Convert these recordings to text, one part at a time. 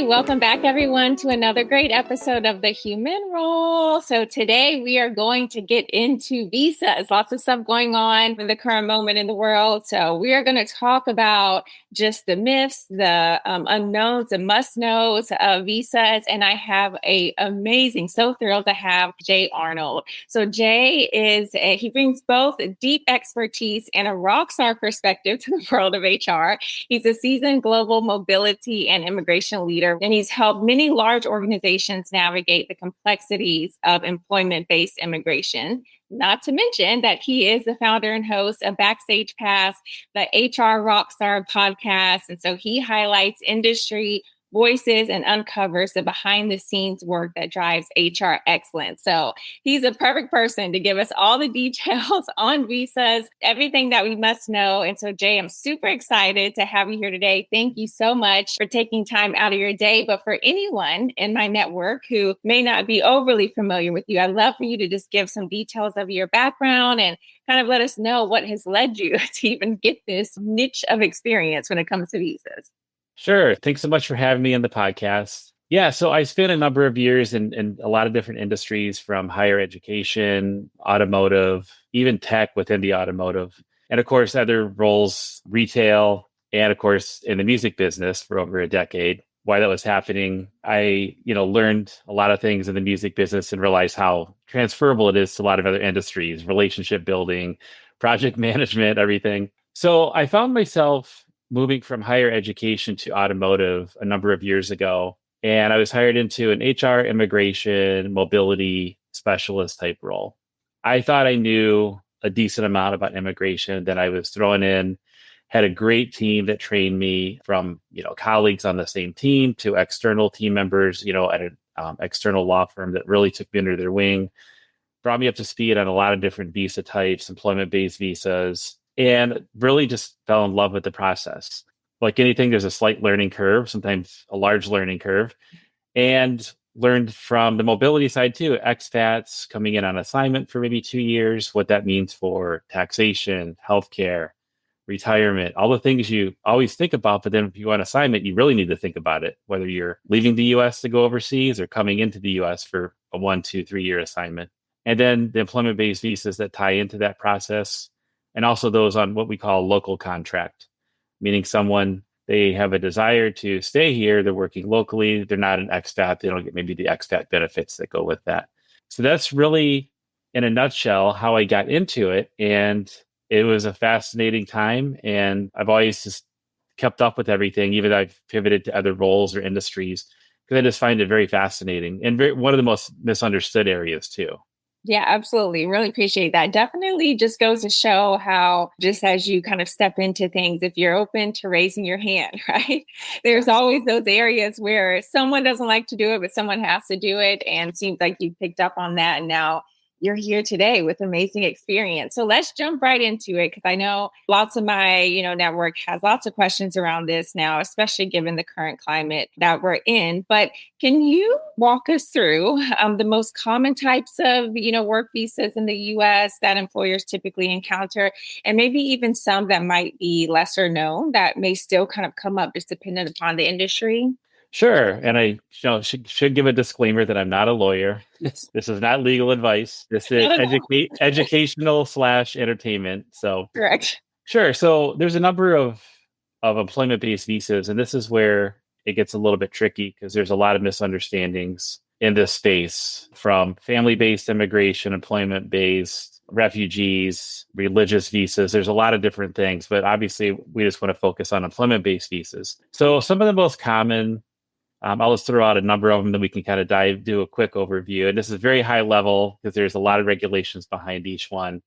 welcome back everyone to another great episode of The Human Role. So today we are going to get into visas. Lots of stuff going on in the current moment in the world. So we are going to talk about just the myths, the unknowns, the must-knows of visas. And I have so thrilled to have Jay Arnold. So Jay he brings both deep expertise and a rock star perspective to the world of HR. He's a seasoned global mobility and immigration leader, and he's helped many large organizations navigate the complexities of employment-based immigration. Not to mention that he is the founder and host of Backstage Pass, the HR Rockstar podcast. And so he highlights industry voices and uncovers the behind the scenes work that drives HR excellence. So he's a perfect person to give us all the details on visas, everything that we must know. And so Jay, I'm super excited to have you here today. Thank you so much for taking time out of your day. But for anyone in my network who may not be overly familiar with you, I'd love for you to just give some details of your background and kind of let us know what has led you to even get this niche of experience when it comes to visas. Sure. Thanks so much for having me on the podcast. Yeah, so I spent a number of years in a lot of different industries, from higher education, automotive, even tech within the automotive, and of course, other roles, retail, and of course, in the music business for over a decade. While that was happening, I, learned a lot of things in the music business and realized how transferable it is to a lot of other industries, relationship building, project management, everything. So I found myself moving from higher education to automotive a number of years ago. And I was hired into an HR, immigration, mobility specialist type role. I thought I knew a decent amount about immigration. That I was thrown in, had a great team that trained me, from, colleagues on the same team to external team members, at an external law firm that really took me under their wing, brought me up to speed on a lot of different visa types, employment-based visas, and really just fell in love with the process. Like anything, there's a slight learning curve, sometimes a large learning curve, and learned from the mobility side too. Expats coming in on assignment for maybe 2 years, what that means for taxation, healthcare, retirement, all the things you always think about. But then if you on assignment, you really need to think about it, whether you're leaving the US to go overseas or coming into the US for a 1, 2, 3 year assignment. And then the employment-based visas that tie into that process, and also those on what we call local contract, meaning they have a desire to stay here, they're working locally, they're not an expat, they don't get maybe the expat benefits that go with that. So that's really, in a nutshell, how I got into it. And it was a fascinating time. And I've always just kept up with everything, even though I've pivoted to other roles or industries, because I just find it very fascinating and one of the most misunderstood areas too. Yeah, absolutely. Really appreciate that. Definitely just goes to show how, just as you kind of step into things, if you're open to raising your hand, right? There's always those areas where someone doesn't like to do it, but someone has to do it. And it seems like you picked up on that. And now you're here today with amazing experience. So let's jump right into it, because I know lots of my, network has lots of questions around this now, especially given the current climate that we're in. But can you walk us through the most common types of, work visas in the U.S. that employers typically encounter, and maybe even some that might be lesser known that may still kind of come up just dependent upon the industry? Sure. And I should give a disclaimer that I'm not a lawyer. This is not legal advice. This is educational / entertainment. So Correct. Sure. So there's a number of employment-based visas, and this is where it gets a little bit tricky, because there's a lot of misunderstandings in this space, from family-based immigration, employment-based, refugees, religious visas. There's a lot of different things, but obviously we just want to focus on employment-based visas. So some of the most common, I'll just throw out a number of them that we can kind of do a quick overview. And this is very high level, because there's a lot of regulations behind each one.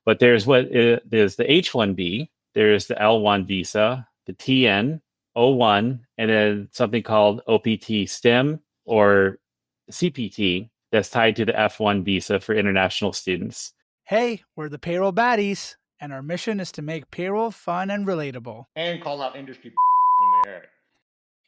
But there's the H-1B, there's the L-1 visa, the TN, O-1, and then something called OPT STEM or CPT that's tied to the F-1 visa for international students. Hey, we're the payroll baddies, and our mission is to make payroll fun and relatable. And call out industry when we hear it.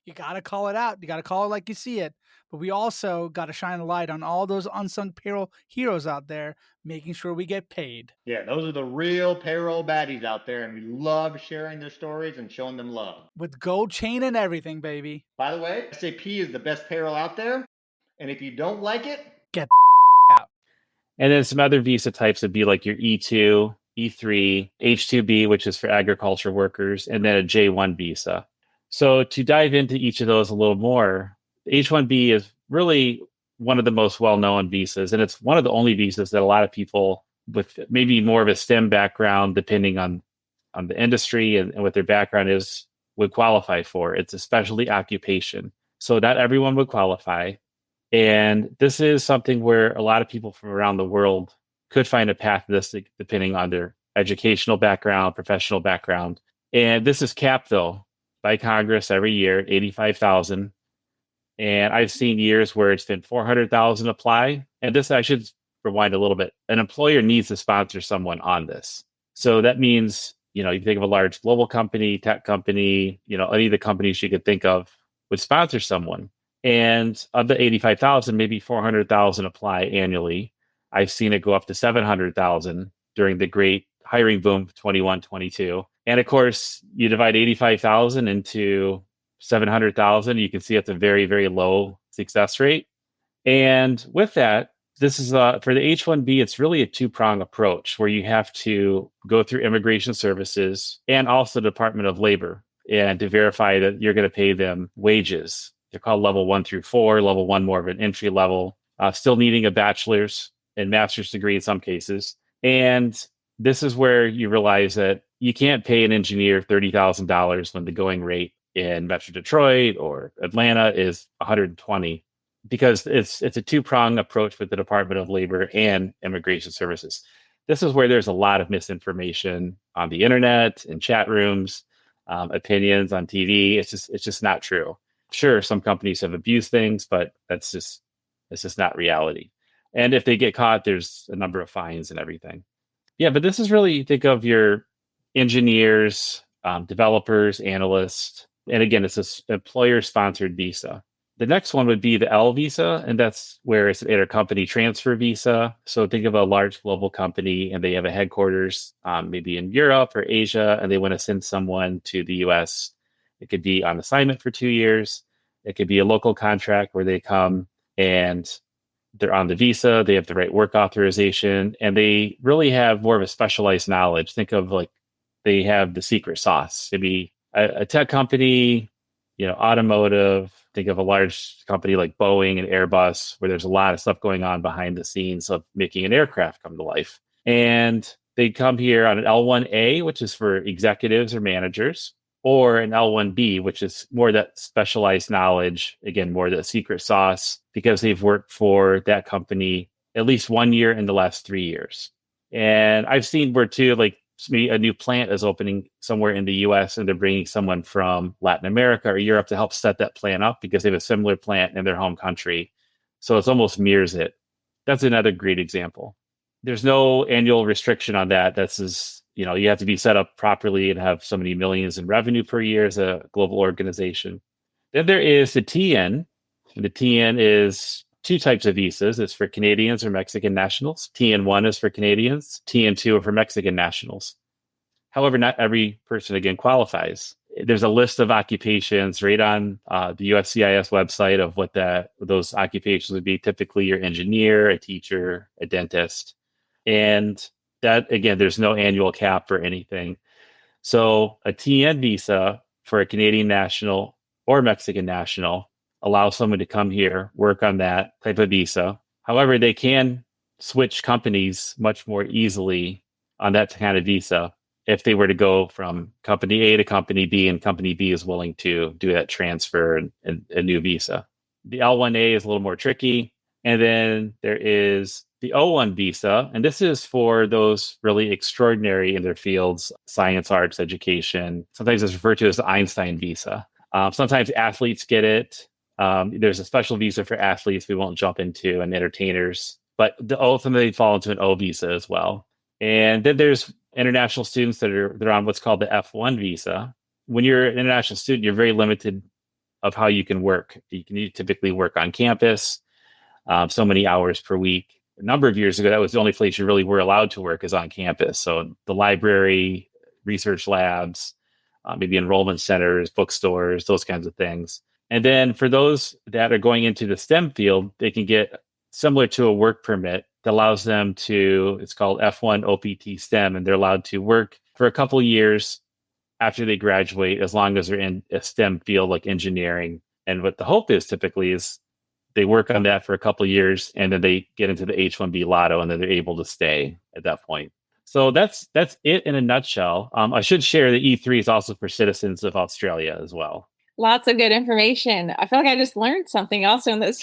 You got to call it out. You got to call it like you see it. But we also got to shine a light on all those unsung payroll heroes out there, making sure we get paid. Yeah, those are the real payroll baddies out there, and we love sharing their stories and showing them love. With gold chain and everything, baby. By the way, SAP is the best payroll out there, and if you don't like it, get out. And then some other visa types would be like your E2, E3, H2B, which is for agriculture workers, and then a J1 visa. So to dive into each of those a little more, H1B is really one of the most well-known visas, and it's one of the only visas that a lot of people with maybe more of a STEM background, depending on the industry and what their background is, would qualify for. It's a specialty occupation. So not everyone would qualify. And this is something where a lot of people from around the world could find a path to this, depending on their educational background, professional background. And this is capped, though, by Congress every year, 85,000. And I've seen years where it's been 400,000 apply. And this, I should rewind a little bit. An employer needs to sponsor someone on this. So that means, you think of a large global company, tech company, any of the companies you could think of would sponsor someone. And of the 85,000, maybe 400,000 apply annually. I've seen it go up to 700,000 during the great hiring boom of 21, 22. And of course, you divide 85,000 into 700,000, you can see it's a very, very low success rate. And with that, this is for the H-1B, it's really a two-prong approach where you have to go through immigration services and also the Department of Labor and to verify that you're going to pay them wages. They're called level 1 through 4, level 1 more of an entry level, still needing a bachelor's and master's degree in some cases. And this is where you realize that you can't pay an engineer $30,000 when the going rate in Metro Detroit or Atlanta is 120, because it's a two-pronged approach with the Department of Labor and Immigration Services. This is where there's a lot of misinformation on the internet, in chat rooms, opinions on TV. It's just not true. Sure, some companies have abused things, but it's just not reality. And if they get caught, there's a number of fines and everything. Yeah, but this is really, you think of your engineers, developers, analysts, and again, it's this employer-sponsored visa. The next one would be the L visa, and that's where it's an intercompany transfer visa. So think of a large global company, and they have a headquarters maybe in Europe or Asia, and they want to send someone to the U.S. It could be on assignment for 2 years. It could be a local contract where they come and they're on the visa, they have the right work authorization, and they really have more of a specialized knowledge. Think of like they have the secret sauce. Maybe a tech company, automotive. Think of a large company like Boeing and Airbus, where there's a lot of stuff going on behind the scenes of making an aircraft come to life. And they come here on an L1A, which is for executives or managers, or an L1B, which is more that specialized knowledge, again, more the secret sauce, because they've worked for that company at least 1 year in the last 3 years. And I've seen where too, like a new plant is opening somewhere in the US and they're bringing someone from Latin America or Europe to help set that plant up because they have a similar plant in their home country. So it's almost mirrors it. That's another great example. There's no annual restriction on that. You have to be set up properly and have so many millions in revenue per year as a global organization. Then there is the TN. And the TN is two types of visas. It's for Canadians or Mexican nationals. TN1 is for Canadians. TN2 are for Mexican nationals. However, not every person, again, qualifies. There's a list of occupations right on the USCIS website of what those occupations would be. Typically, your engineer, a teacher, a dentist. And that, again, there's no annual cap or anything. So a TN visa for a Canadian national or Mexican national allows someone to come here, work on that type of visa. However, they can switch companies much more easily on that kind of visa if they were to go from company A to company B, and company B is willing to do that transfer and a new visa. The L1A is a little more tricky. And then there is the O1 visa, and this is for those really extraordinary in their fields, science, arts, education. Sometimes it's referred to as the Einstein visa. Sometimes athletes get it. There's a special visa for athletes we won't jump into, and entertainers, but ultimately fall into an O visa as well. And then there's international students that are on what's called the F1 visa. When you're an international student, you're very limited of how you can work. You typically work on campus, so many hours per week. A number of years ago, that was the only place you really were allowed to work is on campus. So the library, research labs, maybe enrollment centers, bookstores, those kinds of things. And then for those that are going into the STEM field, they can get similar to a work permit that allows them to, it's called F1 OPT STEM, and they're allowed to work for a couple of years after they graduate, as long as they're in a STEM field like engineering. And what the hope is typically is they work on that for a couple of years, and then they get into the H-1B lotto, and then they're able to stay at that point. So that's it in a nutshell. I should share the E3 is also for citizens of Australia as well. Lots of good information. I feel like I just learned something also in those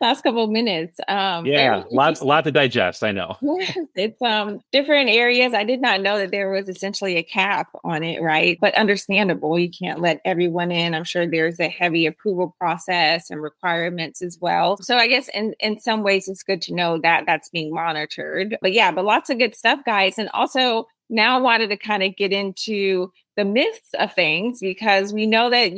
last couple of minutes. Yeah, a lot to digest. I know. Yes, it's different areas. I did not know that there was essentially a cap on it, right? But understandable. You can't let everyone in. I'm sure there's a heavy approval process and requirements as well. So I guess in some ways it's good to know that that's being monitored. But yeah, but lots of good stuff, guys. And also now I wanted to kind of get into the myths of things, because we know that,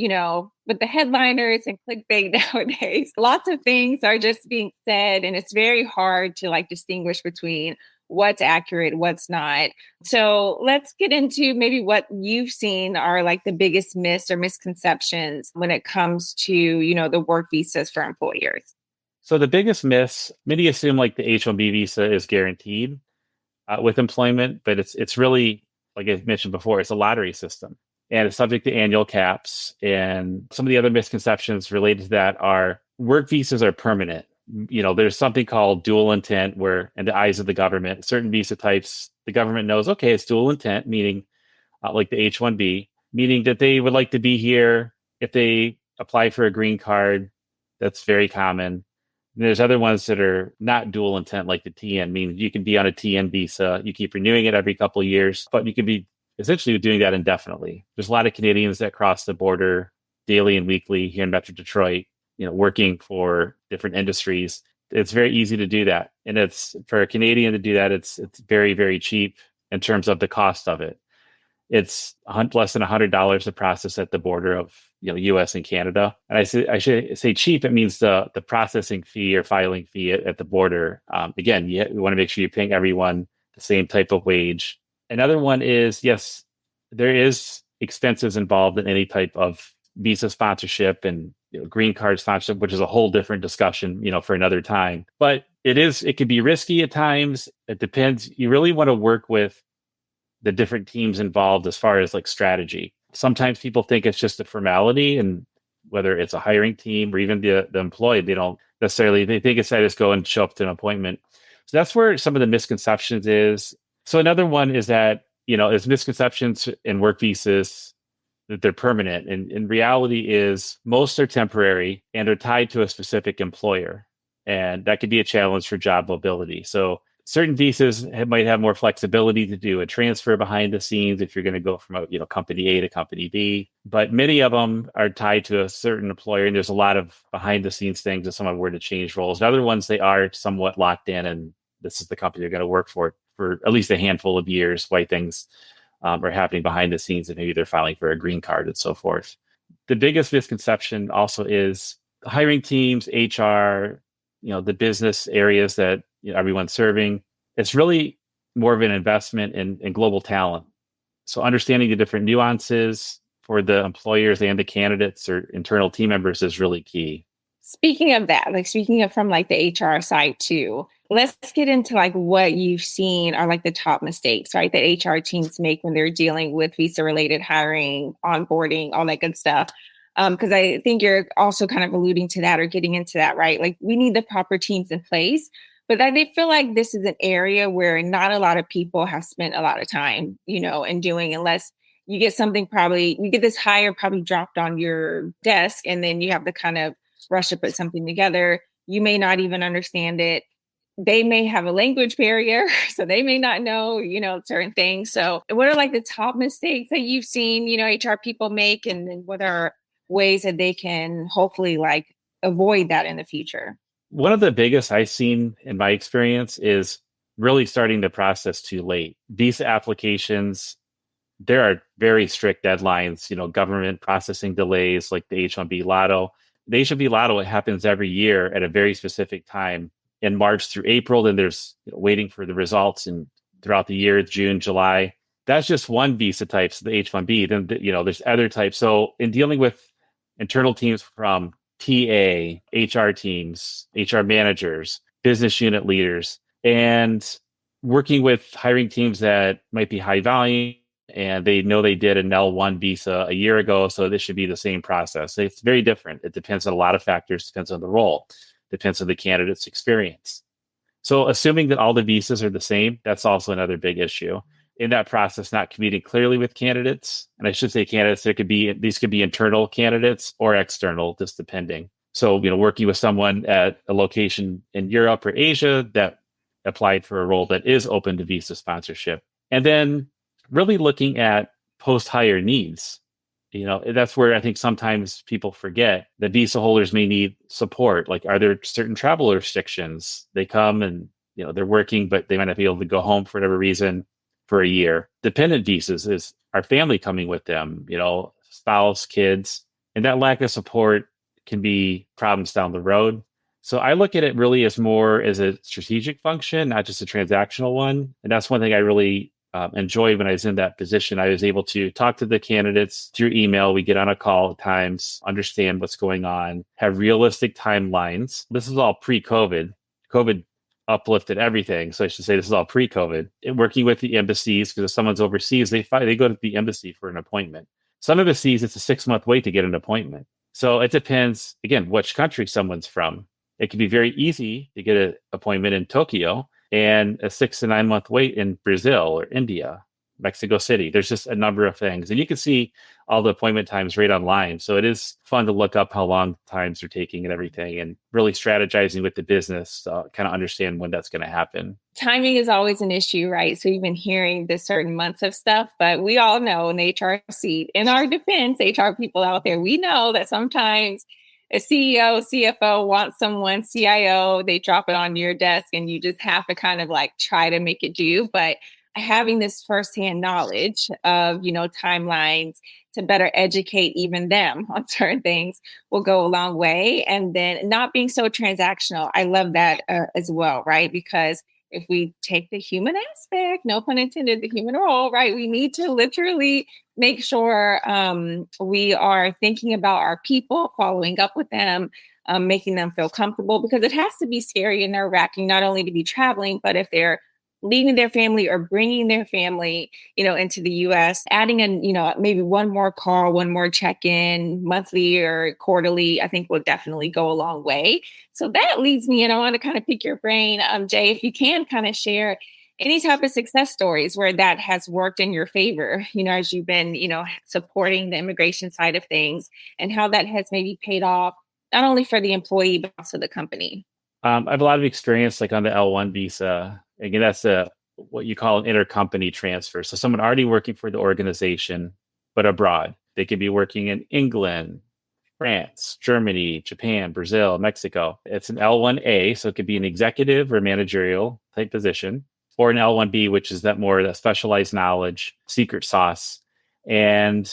with the headliners and clickbait nowadays, lots of things are just being said, and it's very hard to distinguish between what's accurate, what's not. So let's get into maybe what you've seen are the biggest myths or misconceptions when it comes to, the work visas for employers. So the biggest myths, many assume the H-1B visa is guaranteed with employment, but it's really, like I mentioned before, it's a lottery system, and it's subject to annual caps. And some of the other misconceptions related to that are work visas are permanent. There's something called dual intent, where in the eyes of the government, certain visa types, the government knows, okay, it's dual intent, meaning like the H-1B, meaning that they would like to be here if they apply for a green card. That's very common. And there's other ones that are not dual intent, like the TN, means you can be on a TN visa. You keep renewing it every couple of years, but you can be essentially doing that indefinitely. There's a lot of Canadians that cross the border daily and weekly here in Metro Detroit, working for different industries. It's very easy to do that. And it's for a Canadian to do that, it's very, very cheap in terms of the cost of it. It's less than $100 to process at the border of U.S. and Canada. And I should say cheap. It means the processing fee or filing fee at the border. Again, you want to make sure you're paying everyone the same type of wage. Another one is, yes, there is expenses involved in any type of visa sponsorship and green card sponsorship, which is a whole different discussion, for another time. But it can be risky at times. It depends. You really want to work with the different teams involved as far as strategy. Sometimes people think it's just a formality, and whether it's a hiring team or even the employee, they don't necessarily, they think it's I just go and show up to an appointment. So that's where some of the misconceptions is. So another one is that, there's misconceptions in work visas that they're permanent. And in reality is most are temporary and are tied to a specific employer. And that could be a challenge for job mobility. So certain visas might have more flexibility to do a transfer behind the scenes if you're going to go from company A to company B. But many of them are tied to a certain employer, and there's a lot of behind the scenes things if someone were to change roles. And other ones, they are somewhat locked in, and this is the company they're going to work for at least a handful of years, while things are happening behind the scenes, and maybe they're filing for a green card and so forth. The biggest misconception also is hiring teams, HR, the business areas that everyone's serving. It's really more of an investment in global talent. So understanding the different nuances for the employers and the candidates or internal team members is really key. Speaking of that, speaking of from the HR side too, let's get into what you've seen are the top mistakes, right? That HR teams make when they're dealing with visa related hiring, onboarding, all that good stuff. Because I think you're also kind of alluding to that or getting into that, right? We need the proper teams in place, but I feel like this is an area where not a lot of people have spent a lot of time, in doing, unless you get something, you get this hire probably dropped on your desk, and then you have to kind of rush to put something together. You may not even understand it. They may have a language barrier, so they may not know, certain things. So what are the top mistakes that you've seen, HR people make, and then what are ways that they can hopefully avoid that in the future? One of the biggest I've seen in my experience is really starting the process too late. Visa applications there are very strict deadlines, government processing delays like the H-1B lotto. The H-1B lotto, it happens every year at a very specific time in March through April. Then there's waiting for the results and throughout the year, June, July. That's just one visa type, so the H-1B. Then, there's other types. So in dealing with internal teams from TA, HR teams, HR managers, business unit leaders, and working with hiring teams that might be high volume and they know they did an L1 visa a year ago, so this should be the same process. It's very different. It depends on a lot of factors, depends on the role, depends on the candidate's experience. So assuming that all the visas are the same, that's also another big issue. In that process, not communicating clearly with candidates, and I should say candidates, these could be internal candidates or external, just depending. So, working with someone at a location in Europe or Asia that applied for a role that is open to visa sponsorship. And then really looking at post-hire needs. That's where I think sometimes people forget that visa holders may need support. Like, are there certain travel restrictions? They come and, they're working, but they might not be able to go home for whatever reason for a year. Dependent visas is our family coming with them, spouse, kids, and that lack of support can be problems down the road. So I look at it really as more as a strategic function, not just a transactional one. And that's one thing I really enjoyed when I was in that position. I was able to talk to the candidates through email. We get on a call at times, understand what's going on, have realistic timelines. This is all pre-COVID. COVID uplifted everything. So I should say this is all pre-COVID. And working with the embassies, because if someone's overseas, they go to the embassy for an appointment. Some embassies, it's a 6-month wait to get an appointment. So it depends, again, which country someone's from. It can be very easy to get an appointment in Tokyo and a 6 to 9 month wait in Brazil or India, Mexico City. There's just a number of things. And you can see all the appointment times right online. So it is fun to look up how long times are taking and everything, and really strategizing with the business to kind of understand when that's going to happen. Timing is always an issue, right? So you've been hearing the certain months of stuff, but we all know in the HR seat, in our defense, HR people out there, we know that sometimes a CEO, CFO wants someone, CIO, they drop it on your desk and you just have to kind of like try to make it do. But having this firsthand knowledge of, timelines to better educate even them on certain things will go a long way. And then not being so transactional. I love that as well, right? Because if we take the human aspect, no pun intended, the human role, right? We need to literally make sure we are thinking about our people, following up with them, making them feel comfortable, because it has to be scary and nerve-wracking, not only to be traveling, but if they're leaving their family or bringing their family, into the U.S., adding in, maybe one more call, one more check-in monthly or quarterly, I think will definitely go a long way. So that leads me, and I want to kind of pick your brain, Jay, if you can kind of share any type of success stories where that has worked in your favor, as you've been, supporting the immigration side of things, and how that has maybe paid off, not only for the employee, but also the company. I have a lot of experience like on the L1 visa. Again, that's what you call an intercompany transfer. So someone already working for the organization, but abroad. They could be working in England, France, Germany, Japan, Brazil, Mexico. It's an L1A, so it could be an executive or managerial type position, or an L1B, which is that specialized knowledge, secret sauce. And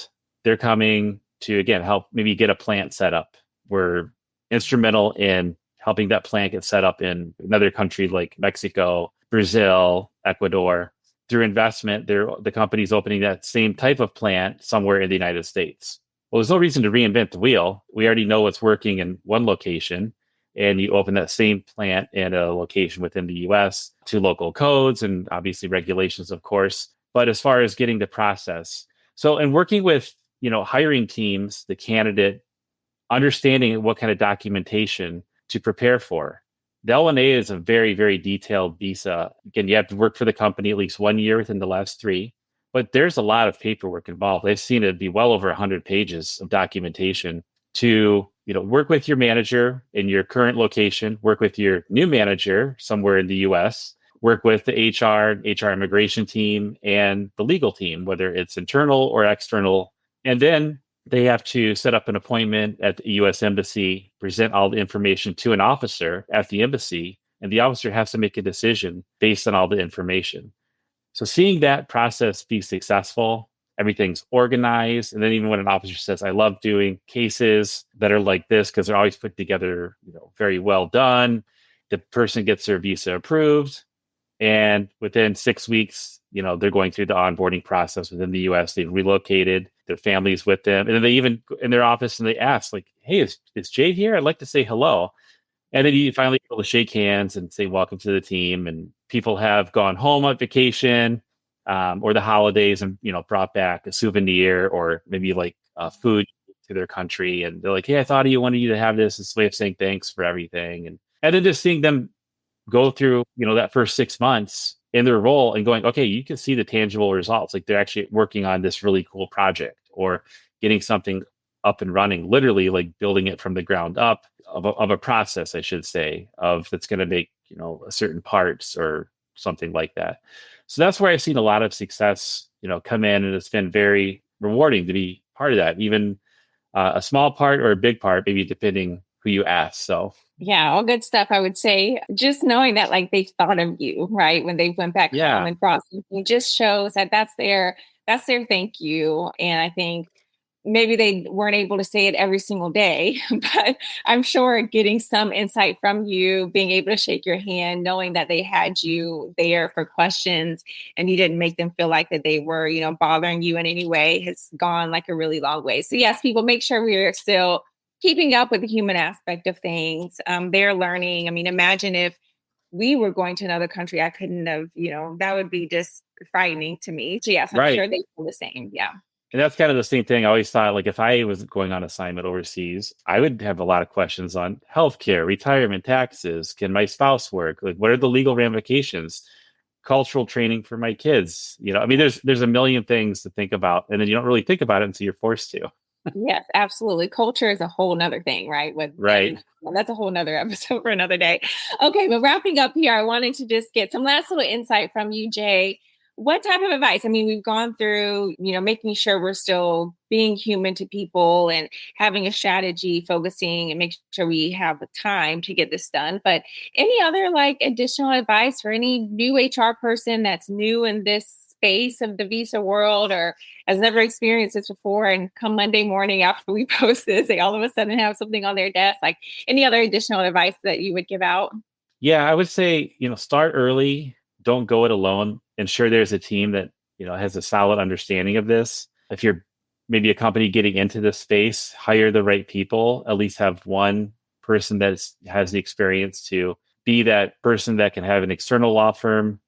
they're coming to, again, help maybe get a plant set up. We're instrumental in helping that plant get set up in another country like Mexico, Brazil, Ecuador. Through investment, the company's opening that same type of plant somewhere in the United States. Well, there's no reason to reinvent the wheel. We already know what's working in one location, and you open that same plant in a location within the US to local codes and obviously regulations, of course. But as far as getting the process, so in working with, hiring teams, the candidate, understanding what kind of documentation to prepare for. The L1A is a very, very detailed visa. Again, you have to work for the company at least 1 year within the last 3, but there's a lot of paperwork involved. I've seen it be well over 100 pages of documentation to, work with your manager in your current location, work with your new manager somewhere in the US, work with the HR immigration team, and the legal team, whether it's internal or external. And then they have to set up an appointment at the U.S. Embassy, present all the information to an officer at the embassy, and the officer has to make a decision based on all the information. So seeing that process be successful everything's organized. And then even when an officer says, I love doing cases that are like this because they're always put together, very well done. The person gets their visa approved. And within 6 weeks, they're going through the onboarding process within the US. They've relocated, their families with them. And then they even in their office and they ask like, hey, is Jay here? I'd like to say hello. And then you finally able to shake hands and say, welcome to the team. And people have gone home on vacation or the holidays and, brought back a souvenir or maybe like food to their country. And they're like, hey, I thought you wanted you to have this way of saying thanks for everything. And then just seeing them go through, that first 6 months in their role and going, okay, you can see the tangible results. Like they're actually working on this really cool project or getting something up and running, literally like building it from the ground up of a process, I should say, of that's going to make, a certain parts or something like that. So that's where I've seen a lot of success, come in, and it's been very rewarding to be part of that, even a small part or a big part, maybe depending who you ask. So yeah, all good stuff. I would say just knowing that like they thought of you, right? When they went back home and brought something just shows that that's their thank you. And I think maybe they weren't able to say it every single day, but I'm sure getting some insight from you, being able to shake your hand, knowing that they had you there for questions and you didn't make them feel like that they were, bothering you in any way has gone like a really long way. So yes, people, make sure we are still keeping up with the human aspect of things. They're learning. I mean, imagine if we were going to another country, I couldn't have, that would be just frightening to me. So yes, I'm sure they feel the same. Yeah. And that's kind of the same thing. I always thought, like, if I was going on assignment overseas, I would have a lot of questions on healthcare, retirement, taxes. Can my spouse work? Like, what are the legal ramifications? Cultural training for my kids. I mean, there's a million things to think about, and then you don't really think about it until you're forced to. Yes, absolutely. Culture is a whole nother thing, right? Right. That's a whole nother episode for another day. Okay, but wrapping up here, I wanted to just get some last little insight from you, Jay. What type of advice? I mean, we've gone through, making sure we're still being human to people and having a strategy, focusing and making sure we have the time to get this done. But any other like additional advice for any new HR person that's new in this space of the visa world or has never experienced this before, and come Monday morning after we post this, they all of a sudden have something on their desk? Like any other additional advice that you would give out? Yeah, I would say, start early. Don't go it alone. Ensure there's a team that, has a solid understanding of this. If you're maybe a company getting into this space, hire the right people. At least have one person that has the experience to be that person that can have an external law firm,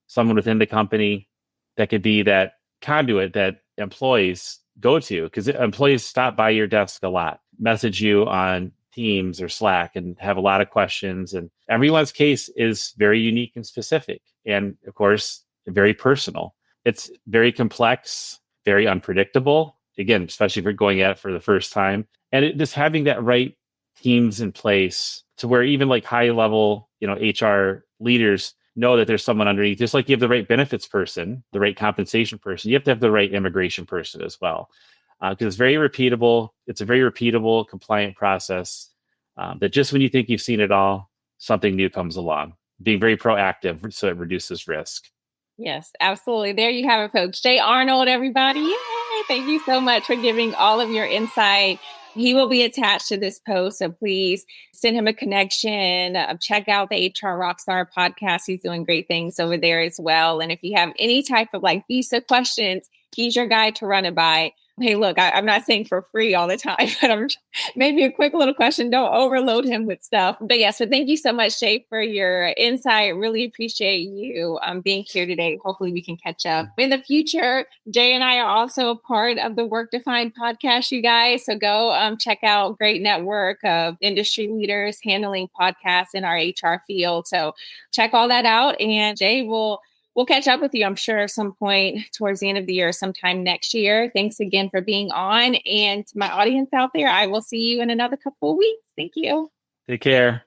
someone within the company that could be that conduit that employees go to, because employees stop by your desk a lot, message you on Teams or Slack and have a lot of questions. And everyone's case is very unique and specific. And of course, very personal. It's very complex, very unpredictable. Again, especially if you're going at it for the first time. And just having that right teams in place to where even like high level, HR leaders know that there's someone underneath. Just like you have the right benefits person, the right compensation person, you have to have the right immigration person as well. Because it's very repeatable. It's a very repeatable, compliant process that just when you think you've seen it all, something new comes along. Being very proactive so it reduces risk. Yes, absolutely. There you have it, folks. Jay Arnold, everybody. Yay! Thank you so much for giving all of your insight. He will be attached to this post, so please send him a connection. Check out the HR Rockstar podcast. He's doing great things over there as well. And if you have any type of like visa questions, he's your guy to run it by. Hey, look, I'm not saying for free all the time, but maybe a quick little question. Don't overload him with stuff. But yeah, so thank you so much, Jay, for your insight. Really appreciate you being here today. Hopefully we can catch up in the future. Jay and I are also a part of the Work Defined podcast, you guys. So go check out great network of industry leaders handling podcasts in our HR field. So check all that out. And Jay We'll catch up with you, I'm sure, at some point towards the end of the year, sometime next year. Thanks again for being on. And to my audience out there, I will see you in another couple of weeks. Thank you. Take care.